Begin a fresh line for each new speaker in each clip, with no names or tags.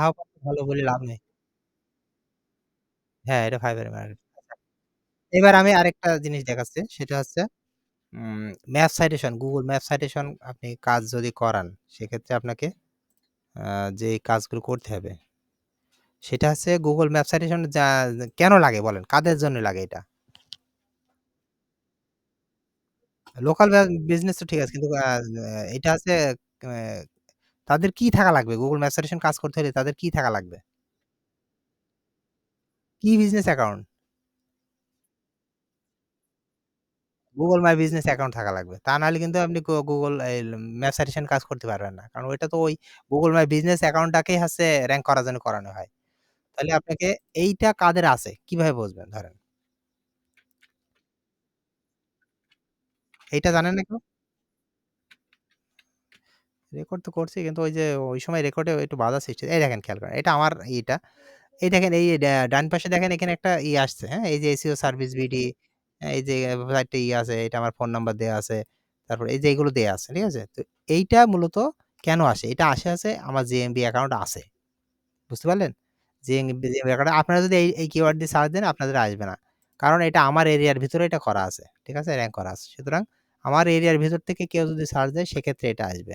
তাও ভালো বলে লাভ নেই। হ্যাঁ, এটা Fiverr এ মারা গেছে। আচ্ছা। এবার আমি আরেকটা জিনিস দেখাচ্ছি। সেটা হচ্ছে map citation, Google map citation আপনি কাজ যদি করান, সেক্ষেত্রে আপনাকে আ যে কাজগুলো করতে হবে, সেটা হচ্ছে Google ম্যাপ সাইটেশন কেন লাগে বলেন? কাদের জন্য লাগে এটা? লোকাল বিজনেস তো ঠিক আছে। কিন্তু এটা হচ্ছে অ্যা তাদের কি থাকা লাগবে? Google ম্যাপ সাইটেশন কাজ করতে হলে তাদের কি থাকা লাগবে? কি business account? Google my business account থাকা লাগবে। তা নাহলে কিন্তু আপনি Google এই ম্যাপ সাজেশন কাজ করতে পারবেন না। কারণ ওইটা তো ওই Google মাই বিজনেস অ্যাকাউন্টটাকেই হচ্ছে র‍্যাংক করার জন্য করানো হয়। তাহলে আপনাকে এইটা কাদের আছে কিভাবে বুঝবেন ধরেন? এইটা জানেন না কেউ? রেকর্ড তো করছি কিন্তু ওই যে ওই সময় রেকর্ডে একটু বাধা সৃষ্টি এই দেখেন খেয়াল করেন। এটা আমার ইটা। এই দেখেন এই ডান পাশে দেখেন এখানে একটা আসছে, হ্যাঁ? এই যে এসইও সার্ভিস বিডি, এই যে ৪ টা আছে, এটা আমার ফোন নাম্বার দেয়া আছে। তারপর এই যে এগুলো দেয়া আছে, ঠিক আছে? তো এইটা মূলত কেন আসে? এটা আসে আমার জেএমবি অ্যাকাউন্ট আছে। বুঝতে পারলেন? জেএমবি অ্যাকাউন্ট আপনারা যদি এই কিওয়ার্ড দিয়ে সার্চ দেন আপনাদের আসবে না। কারণ এটা আমার এরিয়ার ভিতরে এটা করা আছে। ঠিক আছে? র‍্যাংক করা আছে। সুতরাং আমার এরিয়ার ভিতর থেকে কেউ যদি সার্চ দেয় সেক্ষেত্রে এটা আসবে।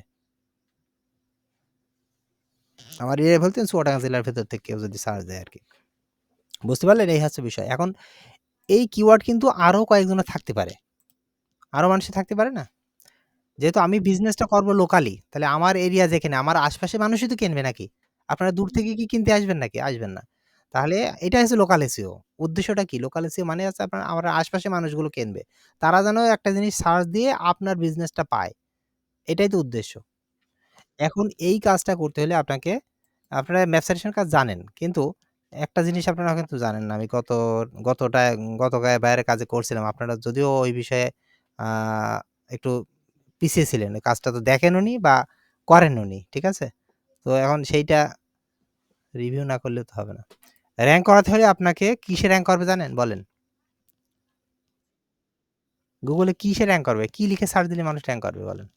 আমার এরিয়া বলতে চুয়াডাঙ্গা জেলার ভেতর থেকে কেউ যদি সার্চ দেয় আরকি। বুঝতে পারলেন? এই হচ্ছে বিষয়। এখন এই কিওয়ার্ড কিন্তু আরো কয়েকজনের থাকতে পারে। আরো মানুষের থাকতে পারে না? যেহেতু আমি বিজনেসটা করব লোকালি, তাহলে আমার এরিয়া যেখানে আমার আশপাশের মানুষই তো কিনবে নাকি? আপনারা দূর থেকে কি কিনতে আসবেন নাকি? আসবেন না। তাহলে এটা হচ্ছে লোকাল এসইও। উদ্দেশ্যটা কি? লোকাল এসইও মানে হচ্ছে আপনার আমার আশপাশের মানুষগুলো কিনবে। তারা যেন একটা জিনিস সার্চ দিয়ে আপনার বিজনেসটা পায়। এটাই তো উদ্দেশ্য। এখন এই কাজটা করতে হলে আপনারা ম্যাপসারেশন কাজ জানেন। কিন্তু একটা জিনিস আপনারা কিন্তু জানেন না। আমি গতকায় বাইরে কাজে করছিলাম। আপনারা যদিও ওই বিষয়ে আ একটু পিছিয়ে ছিলেন। ওই কাজটা তো দেখেনওনি বা করেনওনি। ঠিক আছে? তো এখন সেইটা রিভিউ না করলে তো হবে না। র‍্যাংক করাতে হলে আপনাকে কিসে র‍্যাংক করবে জানেন? বলেন। Google এ কিসে র‍্যাংক করবে? কি লিখে সার্চ দিলে মানুষ র‍্যাংক করবে বলেন?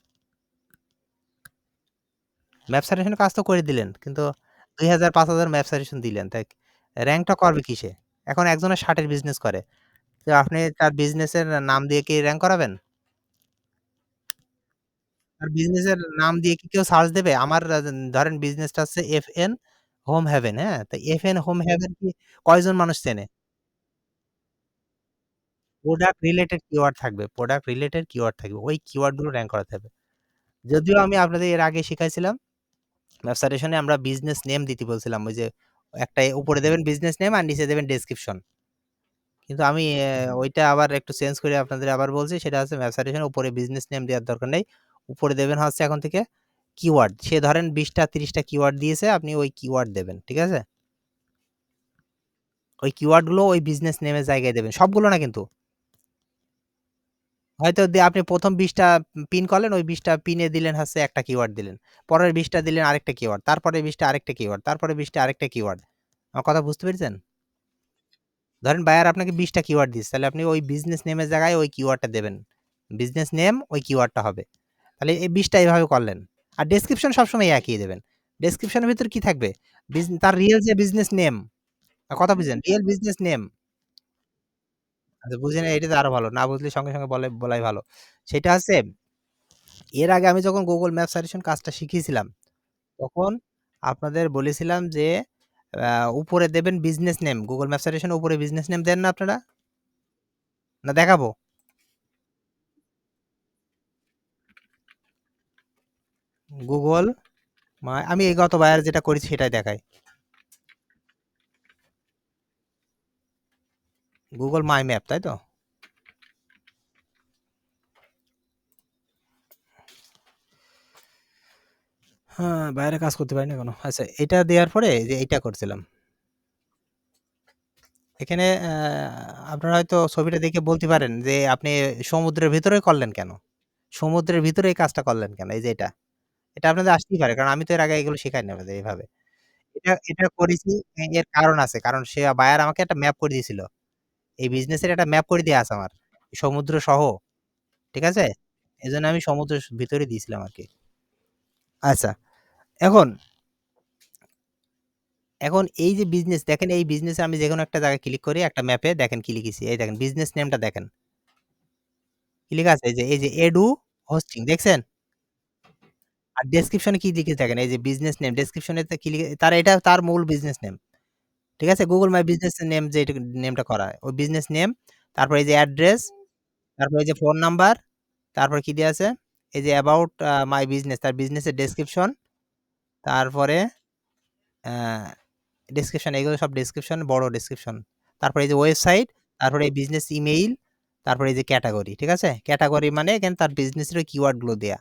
ম্যাপ সাজেশন কাজ তো করে দিলেন। কিন্তু ২০০০ ৫০০০ ম্যাপ সাজেশন দিলেন। র‍্যাংকটা করবে কিসে? এখন একজনে শার্টের বিজনেস করে। তো আপনি তার বিজনেসের নাম দিয়ে কি র‍্যাংক করাবেন? তার বিজনেসের নাম দিয়ে কি কেউ সার্চ দেবে? আমার ধরেন বিজনেসটা হচ্ছে FN হোম হেভেন, হ্যাঁ? তো FN হোম হেভেন কি কয়জন মানুষ চেনে? প্রোডাক্ট রিলেটেড কিওয়ার্ড থাকবে। প্রোডাক্ট রিলেটেড কিওয়ার্ড থাকবে। ওই কিওয়ার্ড গুলো র‍্যাংক করাতে হবে। যদিও আমি আপনাদের এর আগে শিখাইছিলাম ওয়েব সাজেশনে আমরা বিজনেস নেম দিতে বলছিলাম। ওই যে একটা উপরে দেবেন বিজনেস নেম আর নিচে দেবেন ডেসক্রিপশন। কিন্তু আমি ওইটা আবার একটু চেঞ্জ করে আপনাদের আবার বলছি। সেটা হচ্ছে ওয়েব সাজেশন উপরে বিজনেস নেম দেওয়ার দরকার নেই। উপরে দেবেন হচ্ছে এখন থেকে কিওয়ার্ড। সে ধরেন ২০ টা ৩০ টা কিওয়ার্ড দিয়েছে, আপনি ওই কিওয়ার্ড দেবেন। ঠিক আছে? ওই কিওয়ার্ড গুলো ওই বিজনেস নেমের জায়গায় দেবেন। সবগুলো না কিন্তু। হয়তো আপনি ১ম ২০ টা পিন করলেন, ওই ২০ টা পিনে দিলেন হচ্ছে একটা কিওয়ার্ড দিলেন। পরের ২০ টা দিলেন আরেকটা কিওয়ার্ড। তারপরের ২০ টা আরেকটা কিওয়ার্ড। তারপরের ২০ টা আরেকটা কিওয়ার্ড। আমার কথা বুঝতে পেরেছেন? ধরেন বায়ার আপনাকে ২০ টা কিওয়ার্ড দিচ্ছে। তাহলে আপনি ওই বিজনেস নেমের জায়গায় ওই কিওয়ার্ডটা দেবেন। বিজনেস নেম ওই কিওয়ার্ডটা হবে। তাহলে এই ২০ টা এভাবে করলেন। আর ডেসক্রিপশন সবসময় একই দেবেন। ডেসক্রিপশনের ভিতর কি থাকবে? তার রিয়াল যে বিজনেস নেম, কথা বুঝেন? Real business name. আচ্ছা বুঝেন এটা তো আরো ভালো। না বুঝলে সঙ্গে বলাই ভালো। সেটা হচ্ছে এর আগে আমি যখন Google ম্যাপ সাজেশন কাজটা শিখিয়েছিলাম, তখন আপনাদের বলেছিলাম যে আ উপরে দেবেন business name. Google map suggestion এর উপরে বিজনেস নেম দেন না আপনারা? না দেখাবো? Google আমি এই গতবার যেটা করেছি সেটাই দেখাই। Google মাই ম্যাপ, তাই তো? হ্যাঁ, বাইরে কাজ করতে পারি না কেন? আচ্ছা এটা দেওয়ার পরে যে এইটা করছিলাম। এখানে আপনারা হয়তো ছবিটা দেখে বলতে পারেন যে আপনি সমুদ্রের ভিতরে করলেন কেন? সমুদ্রের ভিতরে এই কাজটা করলেন কেন? এই যে এটা। এটা আপনাদের আসতেই পারে। কারণ আমি তো এর আগে এগুলো শিখাইনি আপনাদের এভাবে। এটা করেছি এর কারণ আছে। কারণ সে বায়ার আমাকে একটা ম্যাপ করে দিয়েছিল। এই বিজনেসের একটা ম্যাপ করে দেয়া আছে আমার। সমুদ্র সহ। ঠিক আছে? এজন্য আমি সমুদ্রের ভিতরে দিয়েছিলাম আরকি। আচ্ছা, এখন এখন এই যে বিজনেস দেখেন, এই বিজনেসে আমি যেকোনো একটা জায়গায় ক্লিক করি, একটা ম্যাপে দেখেন কি লিখেছি। এই দেখেন বিজনেস নেমটা দেখেন। কি লেখা আছে? এই যে এডু হোস্টিং দেখছেন? আর ডেসক্রিপশন এ কি লিখেছে দেখেন, এই যে বিজনেস নেম ডেসক্রিপশন এতে কি লিখে তার এটা তার মূল বিজনেস নেম। ঠিক আছে? Google মাই বিজনেস নেম যে নেমটা করা, ওই বিজনেস নেম, তারপরে এই যে অ্যাড্রেস, তারপরে এই যে ফোন নাম্বার, তারপরে কি দেয়া আছে? এই যে অ্যাবাউট মাই বিজনেস, তার বিজনেসের ডেসক্রিপশন, তারপরে অ্যা ডেসক্রিপশন, এগুলো সব ডেসক্রিপশন, বড় ডেসক্রিপশন। তারপরে এই যে ওয়েবসাইট, তারপরে এই বিজনেস ইমেইল, তারপরে এই যে ক্যাটেগরি। ঠিক আছে? ক্যাটেগরি মানে এখানে তার বিজনেসের ওই কিওয়ার্ড গুলো দেয়া।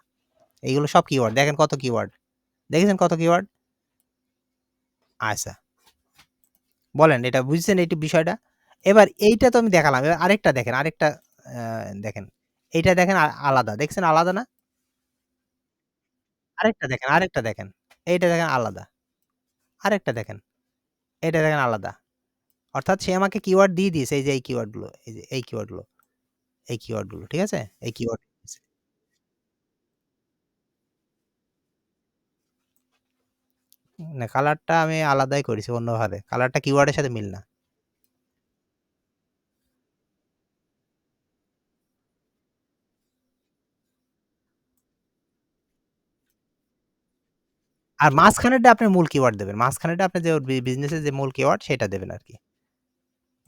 এইগুলো সব কিওয়ার্ড। দেখেন কত কিওয়ার্ড। দেখেছেন কত কিওয়ার্ড? আচ্ছা। বলেন এটা বুঝছেন এইটা বিষয়টা? এবার এইটা তো আমি দেখালাম। এবার আরেকটা দেখেন, আরেকটা আ দেখেন। এইটা দেখেন আলাদা। দেখছেন আলাদা না? আরেকটা দেখেন, আরেকটা দেখেন। এইটা দেখেন আলাদা। আরেকটা দেখেন। এইটা দেখেন আলাদা। অর্থাৎ সে আমাকে কিওয়ার্ড দিয়ে দিয়েছে এই যে এই কিওয়ার্ড গুলো। এই যে এই কিওয়ার্ড গুলো, এই কিওয়ার্ড গুলো। ঠিক আছে? এই কিওয়ার্ড না, কালারটা আমি আলাদাই করেছি অন্যভাবে। কালারটা কিওয়ার্ডের সাথে মিল না। আর মাঝখানেরটা আপনি মূল কিওয়ার্ড দেবেন। মাঝখানেরটা আপনি যে বিজনেসের যে মূল কিওয়ার্ড সেটা দেবেন আরকি।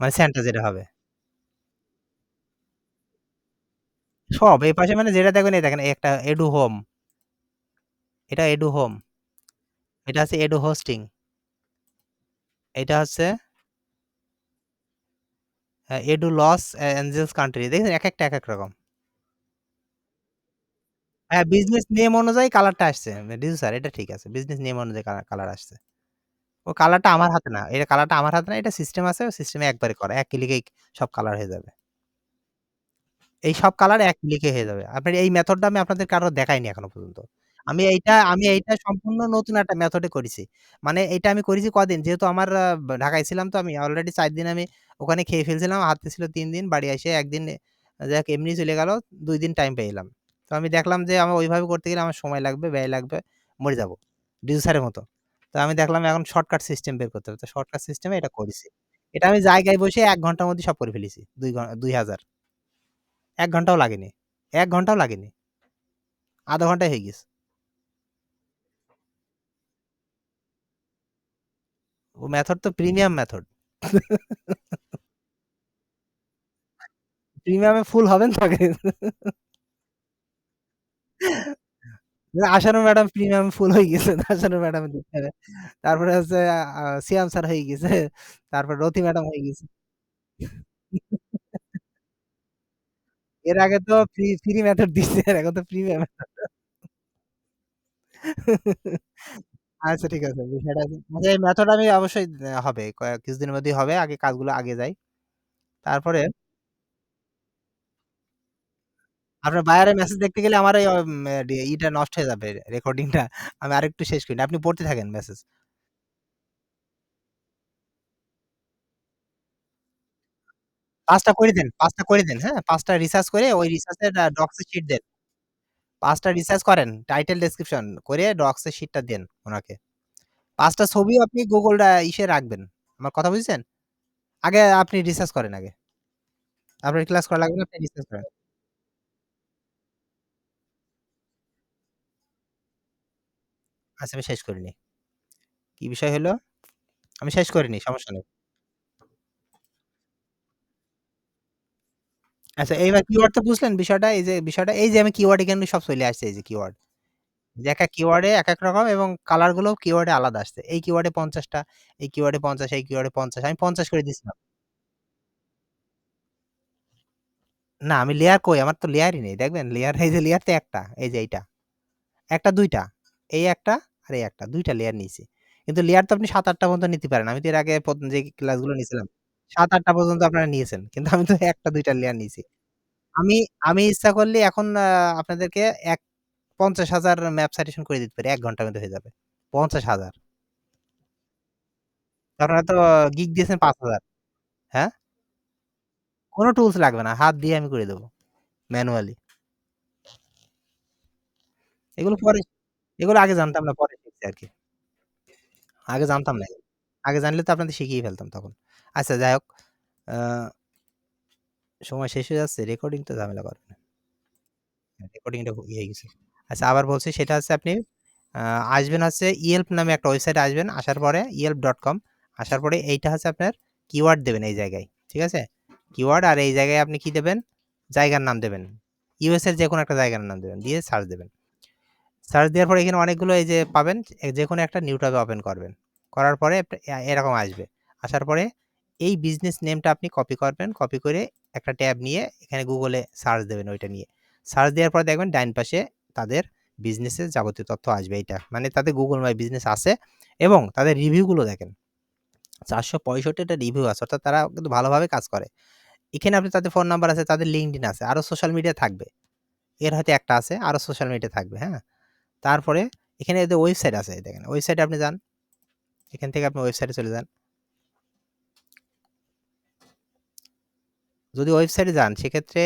মানে সেন্টা যেটা হবে। সব এই পাশে মানে যেটা দেখবেন এই দেখেন, এই একটা এডু হোম, এটা এডু হোম, এটা হচ্ছে এডু হোস্টিং, এটা হচ্ছে এডু লস এঞ্জেলস কান্ট্রি। দেখেছেন একেকটা একেক রকম। হ্যাঁ, বিজনেস নেম অনুযায়ী কালারটা আসছে। ডিজু স্যার এটা ঠিক আছে। বিজনেস নেম অনুযায়ী কালার আসছে। ও কালারটা আমার হাতে না। এটা কালারটা আমার হাতে না। এটা সিস্টেম আছে। সিস্টেমে একবারে করা। এক ক্লিকেই সব কালার হয়ে যাবে। এই সব কালার এক ক্লিকে হয়ে যাবে। আপনার এই মেথডটা আমি আপনাদেরকে আরো দেখাইনি এখনো পর্যন্ত। আমি এইটা সম্পূর্ণ নতুন একটা মেথডে করেছি। মানে এইটা আমি করেছি কদিন? যেহেতু আমার ঢাকায় ছিলাম, তো আমি অলরেডি ৪ দিন আমি ওখানে খেয়ে ফেলছিলাম। হাতে ছিল ৩ দিন। বাড়ি এসে ১ দিন যাক এমনি চলে গেল। ২ দিন টাইম পেলাম। তো আমি দেখলাম যে আমার ওইভাবে করতে গেলে আমার সময় লাগবে, ব্যয় লাগবে, মরে যাবো। ডিজু স্যারের মতো। তো আমি দেখলাম এখন শর্টকাট সিস্টেম বের করতে হবে। তো শর্টকাট সিস্টেমে এটা করেছি। এটা আমি জায়গায় বসে ১ ঘন্টার মধ্যে সব করে ফেলেছি। ২,০০০। ১ ঘন্টাও লাগেনি। ১ ঘন্টাও লাগেনি। ০.৫ ঘন্টায় হয়ে গেছে। ও মেথড তো প্রিমিয়াম মেথড। প্রিমিয়ামে ফুল হবেন তো আগে। আশানু ম্যাডাম প্রিমিয়ামে ফুল হয়ে গেছে। আশানু ম্যাডামের দিতে হবে। তারপরে হচ্ছে সিয়াম স্যার হয়ে গেছে। তারপর রথি ম্যাডাম হয়ে গেছে। এর আগে তো ফ্রি মেথড দিছে। এখন তো প্রিমিয়াম মেথড। আচ্ছা ঠিক আছে। বিষয়টা আচ্ছা, এই মেথড আমি অবশ্যই হবে। কিছুদিনের মধ্যেই হবে। আগে কাজগুলো আগে যাই। তারপরে আপনার বায়ারের মেসেজ দেখতে গেলে আমার এই ইটা নষ্ট হয়ে যাবে, রেকর্ডিংটা। আমি আরেকটু শেষ করি। আপনি পড়তে থাকেন মেসেজ। ৫ টা করে দেন, ৫ টা করে দেন, হ্যাঁ? ৫ টা রিসার্চ করে ওই রিসার্চের ডক্স এ শিট দেন। ৫ টা রিসার্চ করেন, টাইটেল ডেসক্রিপশন করে ডক্স এ শিটটা দেন উনাকে। ৫ টা ছবিও আপনি গুগল ইসে রাখবেন। আমার কথা বুঝছেন? আগে আপনি রিসার্চ করেন আগে। আপনার ক্লাস করা লাগবে না, আপনি রিসার্চ করেন। আচ্ছা আমি শেষ করিনি। কি বিষয় হলো? আমি শেষ করিনি, সমস্যা নেই। আচ্ছা এইবার কিওয়ার্ড তো বুঝলেন বিষয়টা? এই যে বিষয়টা, এই যে আমি কিওয়ার্ড এখানে সব চলে আসছে এই যে কিওয়ার্ড। যে একেক কিওয়ার্ডে একেক রকম এবং কালার গুলোও কিওয়ার্ডে আলাদা আসছে। এই কিওয়ার্ডে ৫০ টা, এই কিওয়ার্ডে ৫০, এই কিওয়ার্ডে ৫০। আমি ৫০ করে দিছিলাম। না আমি লেয়ার কই? আমার তো লেয়ারই নেই। দেখবেন লেয়ার, এই যে লেয়ার তো একটা। এই যে এইটা। একটা ২ টা। এই একটা আর এই একটা। ২ টা লেয়ার নিয়েছি। কিন্তু লেয়ার তো আপনি ৭-৮ টা পর্যন্ত নিতে পারেন। আমি তো এর আগে যে ক্লাসগুলো নিয়েছিলাম ৭-৮ টা পর্যন্ত আপনারা নিয়েছেন। কিন্তু আমি তো ১ টা ২ টা লেয়ার নিয়েছি। আমি আমি ইচ্ছা করলে এখন আপনাদেরকে ৫০,০০০ ম্যাপ সাজেশন করে দিতে পারি। ১ ঘন্টার মধ্যে হয়ে যাবে। ৫০,০০০। আপনারা তো গিগ দিয়েছেন ৫,০০০। হ্যাঁ? কোন টুলস লাগবে না। হাত দিয়ে আমি করে দেব। ম্যানুয়ালি। এগুলো পরে, এগুলো আগে জানতাম না, পরে শিখছি আরকি। আগে জানতাম না। আগে জানলে তো আপনাদের শিখিয়ে ফেলতাম তখন। আচ্ছা যাই হোক, আ সময় শেষ হয়ে যাচ্ছে। রেকর্ডিং তো ঝামেলা করে না। রেকর্ডিংটা ইয়ে হয়ে গেছে। আচ্ছা আবার বলছি সেটা হচ্ছে আপনি আ আসবেন হচ্ছে ইয়েল্প নামে একটা ওয়েবসাইটে আসবেন। আসার পরে yelp.com আসার পরে এইটা হচ্ছে আপনার কিওয়ার্ড দেবেন এই জায়গায়। ঠিক আছে? কিওয়ার্ড আর এই জায়গায় আপনি কি দেবেন? জায়গার নাম দেবেন। ইউএস এর যেকোনো একটা জায়গার নাম দেবেন। দিয়ে সার্চ দেবেন। সার্চ দেওয়ার পরে এখানে অনেকগুলো এই যে পাবেন, যেকোনো একটা নিউ ট্যাবে ওপেন করবেন। করার পরে এরকম আসবে। আসার পরে এই বিজনেস নেমটা আপনি কপি করবেন। কপি করে একটা ট্যাব নিয়ে এখানে গুগলে সার্চ দেবেন ওইটা নিয়ে। সার্চ দেওয়ার পরে দেখবেন ডাইন পাশে তাদের বিজনেসের যাবতীয় তথ্য আসবে এইটা। মানে তাদের গুগল মাই বিজনেস আছে এবং তাদের রিভিউগুলো দেখেন। ৪৬৫ টা রিভিউ আছে। অর্থাৎ তারা কিন্তু ভালোভাবে কাজ করে। এখানে আপনি তাদের ফোন নাম্বার আছে, তাদের লিঙ্কডইন আছে। আরো সোশ্যাল মিডিয়া থাকবে। এর হয়তো একটা আছে, আরো সোশ্যাল মিডিয়া থাকবে, হ্যাঁ? তারপরে এখানে এদের ওয়েবসাইট আছে, এই দেখেন। ওয়েবসাইটে আপনি যান। এখান থেকে আপনি ওয়েবসাইটে চলে যান। যদি ওয়েবসাইটে যান সেক্ষেত্রে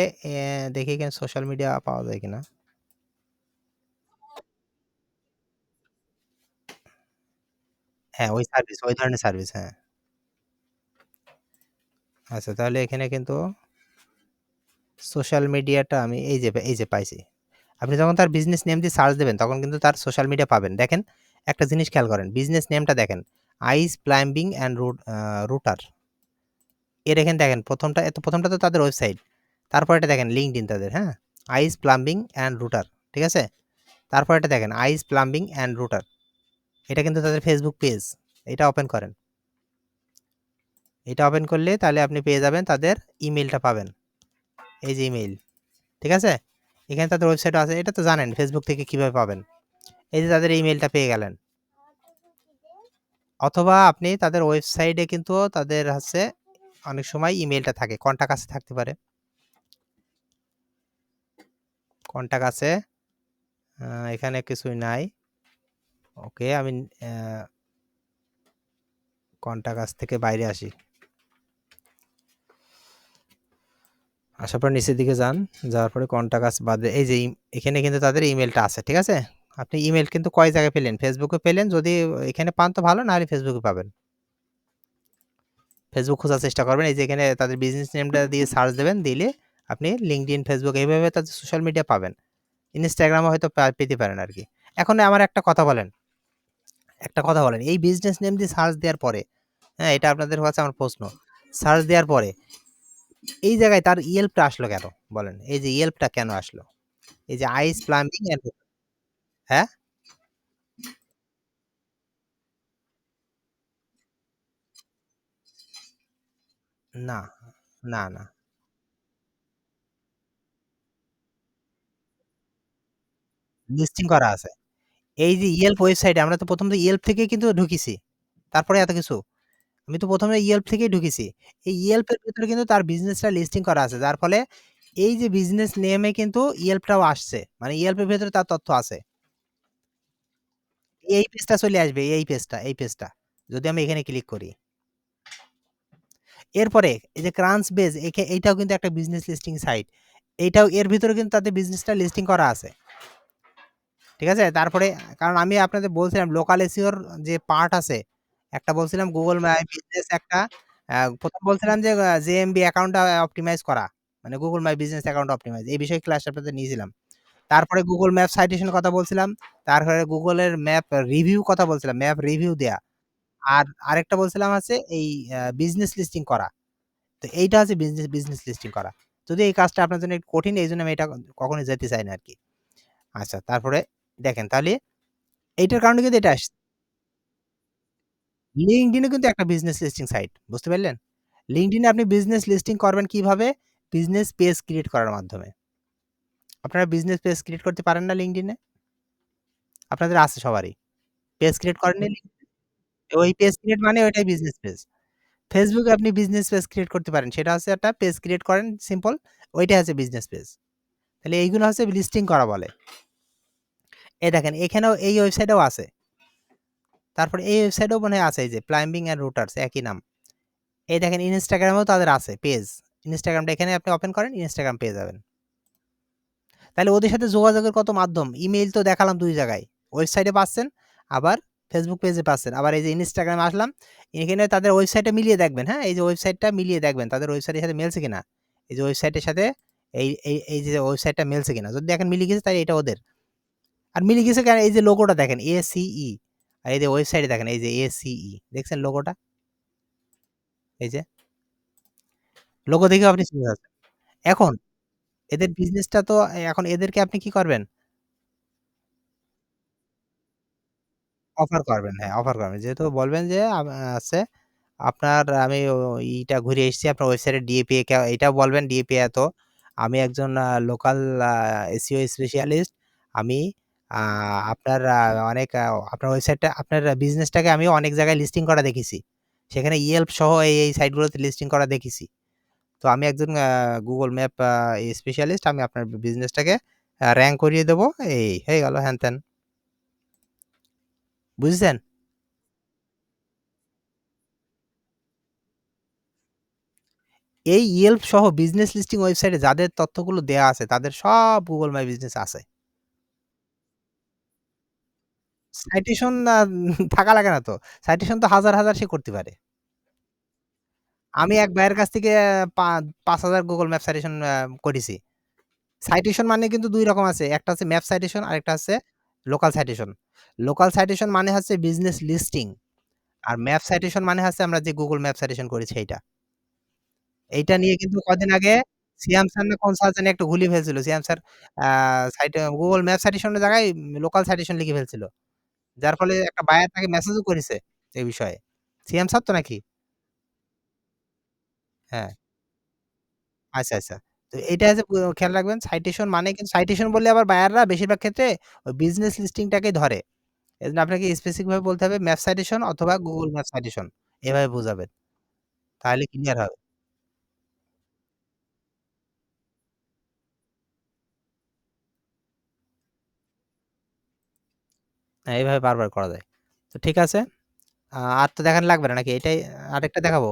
দেখি এখানে সোশ্যাল মিডিয়া পাওয়া যায় কিনা। হ্যাঁ, ওই সার্ভিস, ওই ধরনের সার্ভিস, হ্যাঁ। আচ্ছা তাহলে এখানে কিন্তু সোশ্যাল মিডিয়াটা আমি এই যে পাইছি। আপনি যখন তার বিজনেস নেম দিয়ে সার্চ দেবেন তখন কিন্তু তার সোশ্যাল মিডিয়া পাবেন। দেখেন একটা জিনিস খেয়াল করেন। বিজনেস নেমটা দেখেন। আইস প্লাম্বিং অ্যান্ড রুটার। এর এখানে দেখেন ১ম টা তো তাদের ওয়েবসাইট। তারপরেরটা দেখেন লিঙ্কডইন তাদের, হ্যাঁ? আইস প্লাম্বিং অ্যান্ড রুটার। ঠিক আছে? তারপরেরটা দেখেন আইস প্লাম্বিং অ্যান্ড রুটার। এটা কিন্তু তাদের ফেসবুক পেজ। এটা ওপেন করেন। এটা ওপেন করলে তাহলে আপনি পেয়ে যাবেন তাদের ইমেইলটা পাবেন। এই যে ইমেইল। ঠিক আছে? এখানে তাদের ওয়েবসাইটও আছে। এটা তো জানেন ফেসবুক থেকে কিভাবে পাবেন। এই যে তাদের ইমেইলটা পেয়ে গেলেন। অথবা আপনি তাদের ওয়েবসাইটে কিন্তু তাদের হচ্ছে অনেক সময় ইমেইলটা থাকে। কনট্যাক্ট আছে থাকতে পারে। কনট্যাক্ট আছে। এখানে কিছুই নাই। ওকে আমি অ্যা কনট্যাক্ট আস থেকে বাইরে আসি। আসার পর নিচের দিকে যান। যাওয়ার পরে কনট্যাক্ট আস বাদে এই যে এখানে কিন্তু তাদের ইমেইলটা আছে। ঠিক আছে? আপনি ইমেইল কিন্তু কয় জায়গায় পেলেন? ফেসবুকে পেলেন। যদি এখানে পান তো ভালো, না হলে ফেসবুকে পাবেন। ফেসবুক খোঁজার চেষ্টা করবেন। এই যে এখানে তাদের বিজনেস নেমটা দিয়ে সার্চ দেবেন। দিলে আপনি লিঙ্কডইন, ফেসবুক এইভাবে তাদের সোশ্যাল মিডিয়া পাবেন। ইনস্টাগ্রামও হয়তো পেতে পারেন আরকি। এখন আমার একটা কথা বলেন। এই বিজনেস নেম দিয়ে সার্চ দেওয়ার পরে, হ্যাঁ? এটা আপনাদের কাছে আমার প্রশ্ন। সার্চ দেওয়ার পরে এই জায়গায় তার ইয়েল্পটা আসলো কেন? বলেন। এই যে ইয়েল্পটা কেন আসলো? এই যে আইস প্লাম্বিং এন্ড হ্যাঁ? না, না। লিস্টিং করা আছে। এই যে ইয়েল্প ওয়েবসাইটে আমরা তো ১ম ইয়েল্প থেকেই কিন্তু ঢুকিছি। তারপরে এত কিছু। আমি তো ১ম ইয়েল্প থেকেই ঢুকেছি। এই ইয়েল্পের ভেতরে কিন্তু তার বিজনেসটা লিস্টিং করা আছে। যার ফলে এই যে বিজনেস নেমে কিন্তু ইয়েল্পটাও আসছে। মানে ইয়েল্পের ভেতরে তার তথ্য আছে। এই পেজটা চলে আসবে, এই পেজটা। যদি আমি এখানে ক্লিক করি। এরপরে এই যে ক্রাঞ্চ বেজ এইটাও কিন্তু একটা বিজনেস লিস্টিং সাইট। এইটাও এর ভিতরে কিন্তু তাদের বিজনেসটা লিস্টিং করা আছে। ঠিক আছে? তারপরে কারণ আমি আপনাদের বলছিলাম লোকাল এসইও র যে পার্ট আছে, একটা বলছিলাম Google মাই বিজনেস একটা ১ম বলছিলাম যে জেএমবি অ্যাকাউন্টটা অপটিমাইজ করা। মানে Google my business account optimise. এই বিষয়ে ক্লাস আপনাদের নিয়েছিলাম। তারপরে Google ম্যাপ সাইটেশন কথা বলছিলাম। তারপরে Google এর ম্যাপ রিভিউ কথা বলছিলাম। ম্যাপ রিভিউ দেয়া। আর আরেকটা বলছিলাম হচ্ছে এই বিজনেস লিস্টিং করা। তো এইটা হচ্ছে বিজনেস লিস্টিং করা। যদিও এই কাজটা আপনার জন্য একটু কঠিন, এইজন্য আমি এটা কখনোই যেতে চাই না আরকি। আচ্ছা তারপরে দেখেন তাহলে এইটার কারণে কিন্তু এটা আসছে। LinkedIn ও কিন্তু একটা বিজনেস লিস্টিং সাইট। বুঝতে পারলেন? LinkedIn এ আপনি বিজনেস লিস্টিং করবেন কিভাবে? বিজনেস পেজ ক্রিয়েট করার মাধ্যমে। আপনারা বিজনেস পেজ ক্রিয়েট করতে পারেন না LinkedIn এ? আপনাদের আছে সবারই। পেজ ক্রিয়েট করেননি ওই পেজ ক্রিয়েট মানে ওইটাই বিজনেস পেজ। Facebook এ আপনি বিজনেস পেজ ক্রিয়েট করতে পারেন। সেটা হচ্ছে একটা পেজ ক্রিয়েট করেন সিম্পল। ওইটাই হচ্ছে বিজনেস পেজ। তাহলে এইগুলো হচ্ছে লিস্টিং করা বলে। এই দেখেন এখানেও এই ওয়েবসাইটেও আছে। তারপরে এই ওয়েবসাইটেও মনে হয় আছে এই যে প্লাম্বিং অ্যান্ড রুটার্স একই নাম। এই দেখেন ইনস্টাগ্রামেও তাদের আছে পেজ। ইনস্টাগ্রামটা এখানে আপনি ওপেন করেন, ইনস্টাগ্রাম পেয়ে যাবেন। তাহলে ওদের সাথে যোগাযোগের কত মাধ্যম। ইমেইল তো দেখালাম ২ জায়গায়। ওয়েবসাইটে পাচ্ছেন, আবার Facebook পেজে পাচ্ছেন। আবার এই যে Instagram এ আসলাম, এখানে তাদের ওয়েবসাইটটা মিলিয়ে দেখবেন, হ্যাঁ? এই যে ওয়েবসাইটটা মিলিয়ে দেখবেন তাদের ওয়েবসাইটের সাথে মিলছে কিনা। এই যে ওয়েবসাইটের সাথে এই যে ওয়েবসাইটটা মিলছে কিনা। যদি দেখেন মিলে গেছে তাহলে এটা ওদের। আর মিলে গেছে কেন এই যে লোগোটা দেখেন ACE আর এই যে ওয়েবসাইটে দেখেন এই যে ACE দেখছেন লোগোটা? এই যে লোগো দেখেও আপনি চিনতে পারছেন। এখন এদের বিজনেসটা তো এখন এদেরকে আপনি কি করবেন? অফার করবেন, হ্যাঁ, অফার করবেন। যেহেতু বলবেন যে আছে আপনার আমি ইটা ঘুরে এসেছি আপনার ওয়েবসাইটে ডিএপিএ এটাও বলবেন ডিএপিএ এত। আমি একজন লোকাল এসইও স্পেশালিস্ট। আমি আ আপনার অনেক আপনার ওয়েবসাইটটা আপনার বিজনেসটাকে আমি অনেক জায়গায় লিস্টিং করা দেখেছি। সেখানে Yelp সহ এই সাইটগুলোতে লিস্টিং করা দেখেছি। তো আমি একজন Google ম্যাপ স্পেশালিস্ট। আমি আপনার বিজনেসটাকে র‍্যাংক করিয়ে দেব। এই হয়ে গেল হ্যান-ত্যান। বুঝছেন? এই Yelp সহ বিজনেস লিস্টিং ওয়েবসাইটে যাদের তথ্যগুলো দেয়া আছে তাদের সব Google মাই বিজনেস আছে। সাইটেশন থাকা লাগে না তো। সাইটেশন তো হাজার, হাজার সে করতে পারে। আমি এক ভাইয়ের কাছ থেকে ৫,০০০ Google ম্যাপ সাইটেশন করেছি। সাইটেশন মানে কিন্তু ২ রকম আছে। একটা হচ্ছে ম্যাপ সাইটেশন আরেকটা হচ্ছে লোকাল সাইটেশন। লোকাল সাইটেশন মানে হচ্ছে বিজনেস লিস্টিং। আর ম্যাপ সাইটেশন মানে হচ্ছে আমরা যে Google ম্যাপ সাইটেশন করেছি এইটা। এইটা নিয়ে কিন্তু কদিন আগে সিয়াম স্যার না কোন স্যার জানি একটু ঘুলিয়ে ফেলছিল। সিয়াম স্যার আ সাইটে Google ম্যাপ সাজেশন এর জায়গায় লোকাল সাজেশন লিখে ফেলছিল। যার ফলে একটা বায়ার তাকে মেসেজও করেছে এই বিষয়ে। সিয়াম স্যার তো নাকি? হ্যাঁ, আচ্ছা, আচ্ছা। তো এইটা যে খেয়াল রাখবেন সাইটেশন মানে কিন্তু সাইটেশন বললে আবার বায়াররা বেশিরভাগ ক্ষেত্রে ওই বিজনেস লিস্টিং টাকেই ধরে। এজন্য আপনাকে স্পেসিফিক ভাবে বলতে হবে ম্যাপ সাইটেশন অথবা Google ম্যাপ সাইটেশন। এভাবে বুঝাবেন। তাহলে ক্লিয়ার হবে। হ্যাঁ, এভাবে বারবার করা যায়। তো ঠিক আছে। আর তো দেখানো লাগবে না নাকি? এটাই আরেকটা দেখাবো?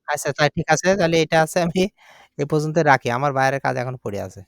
আচ্ছা, তাই ঠিক আছে। তাহলে এটা আছে আমি এ পর্যন্ত রাখি। আমার বাইরের কাজ এখনো পড়ে আছে।